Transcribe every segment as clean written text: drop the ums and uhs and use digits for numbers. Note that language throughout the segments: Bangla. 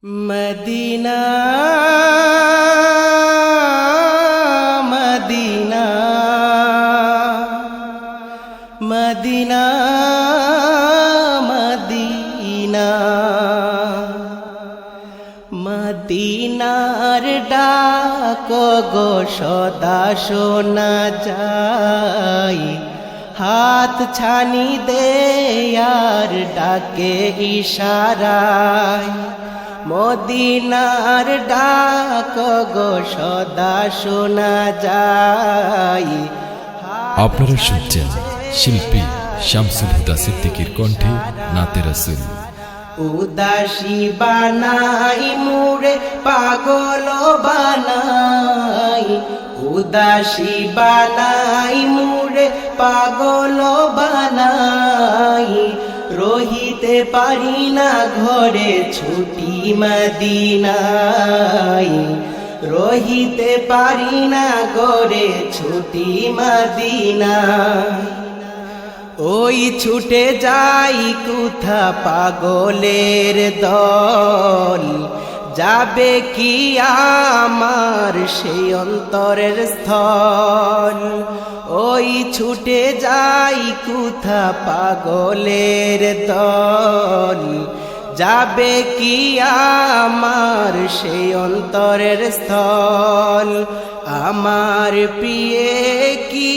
মদিনা মদিনা মদিনা মদিনা মদিনার ডাক গো সদা শোনা যায়, হাত ছানি দে আর ডাকে ইশারায়। মদিনার ডাক গো সদা শোনা যায়। আপনারা শুনছেন শিল্পী শামসুল হুদা সিদ্দিকীর কণ্ঠে নাতে রাসূল। উদাসী বানাই মুরে পাগল বানাই, উদাসী বানাই মুরে পাগল বানাই। রহিতে পারি না ঘরে ছুটি মদিনায়, রহিতে পারি না ঘরে ছুটি মদিনায়। ওই ছুটে যাই কুথা পাগলের দল, যাবে কি আমার সেই অন্তরের স্থল। ওই ছুটে যাই কুথা পাগলের দল, যাবে কি আমার সেই অন্তরের স্থল। আমার প্রিয়ে কি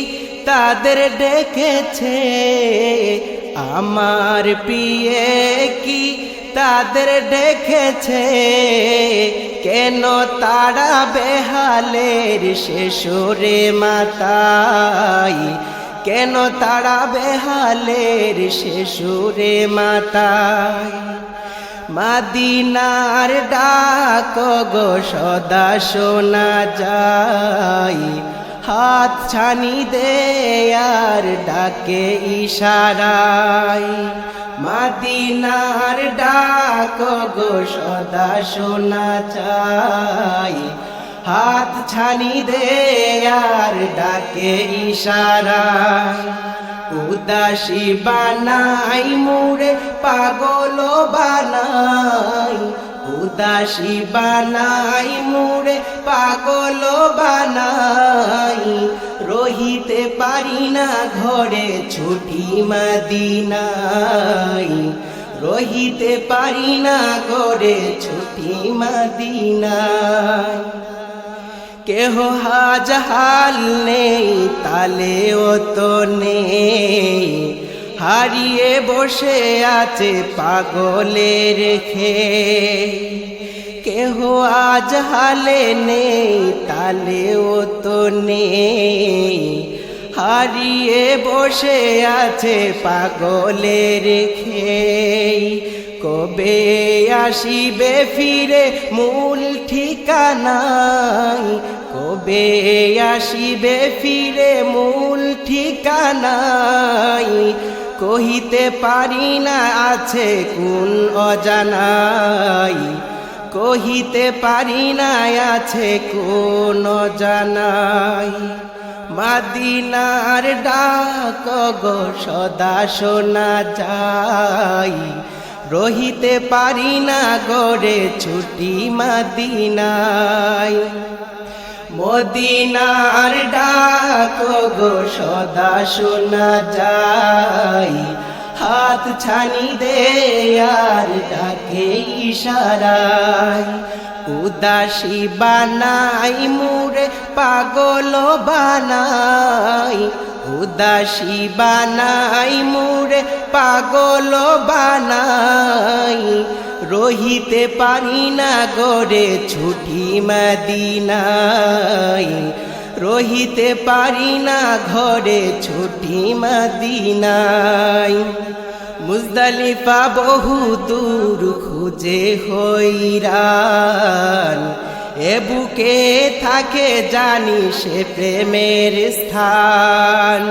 তাদের ডেকেছে, আমার প্রিয়ে কি তাদের ডেকেছে। কেন তারা বেহালের শেষরে মাতাই, কেন তারা বেহালের শেষরে মাতাই। মদিনার ডাক গো সদা শোনা যায়, হাত ছানি দে আর ডাকে ইশারায়। মদিনার ডাক গো সদা শোনা যায়, হাত ছানি দে আর ডাকে ইশারায়। উদাসী বানাই মুরে পাগল বানাই, উদাসী বানাই মুরে পাগল বানাই। রহিতে পারি না ঘরে ছুটি মদিনায়, রহিতে পারি না ঘরে ছুটি মদিনায়। কেহ হাজাল নেই তালেও তো নেই, হারিয়ে বসে আছে পাগলের খেয়ে। কেহ আজ হালে নেই তালেও তো নেই, হারিয়ে বসে আছে পাগলের খেয়ে। কবে আসিবে ফিরে মূল ঠিকানায়, কবে আসিবে ফিরে মূল ঠিকানায়। কহিতে পারি না আছে কোন অজানাই, কহিতে পারি না আছে কোন অজানাই। মদিনার ডাক গো সদা শোনা যায়, রহিতে পারি না গড়ে ছুটি মদিনায়। মদিনার ডাক গো সদা শোনা যায়, হাত ছানি দে আর ডাকে ইশারায়। উদাসী বানাই মুরে পাগল বানাই, উদাসী বানাই মুরে পাগল বানাই। রহিতে পারি না গড়ে ছুটি মদিনায়, রহিতে পারি না ঘরে ছুটি মদিনায়। মুজদালিফা বহু দূর খুঁজে হইরান, এ বুকে থাকে জানি সে প্রেমের স্থান।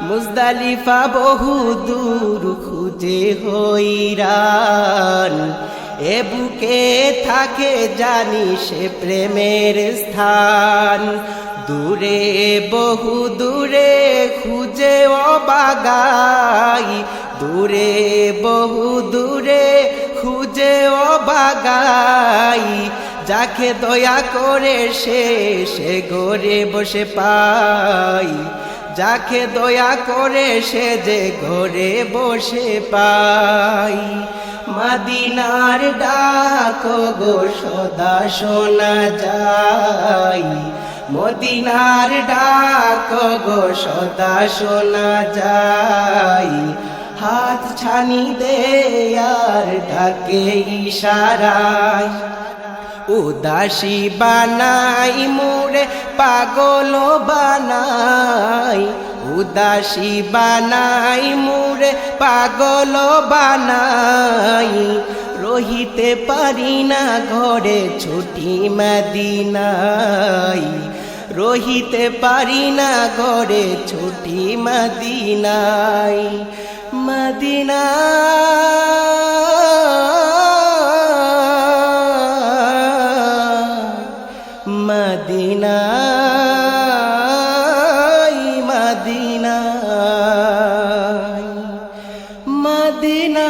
মুজদালিফা বহু দূর খুঁজে হইরান, এ বুকে থাকে জানি সে প্রেমের স্থান। দূরে বহু দূরে খুঁজে অবাগাই, দূরে বহু দূরে খুঁজে ও বাগাই, যাকে দয়া করে সে ঘরে বসে পাই, যাকে দয়া করে সে যে ঘরে বসে পাই। মদিনার ডাক গো সদা শোনা যায়, মদিনার ডাক গো সদা শোনা যায়। হাত ছানি দে আর ডাকে ইশারায়, উদাসী বানাই মোরে পাগল বানাই, উদাসী বানাই মোরে পাগল বানাই। রহিতে পারি না ঘরে ছুটি মদিনায়, রহিতে পারি না ঘরে ছুটি মদিনায়। মদিনা মদিনা মদিনা মদিনা।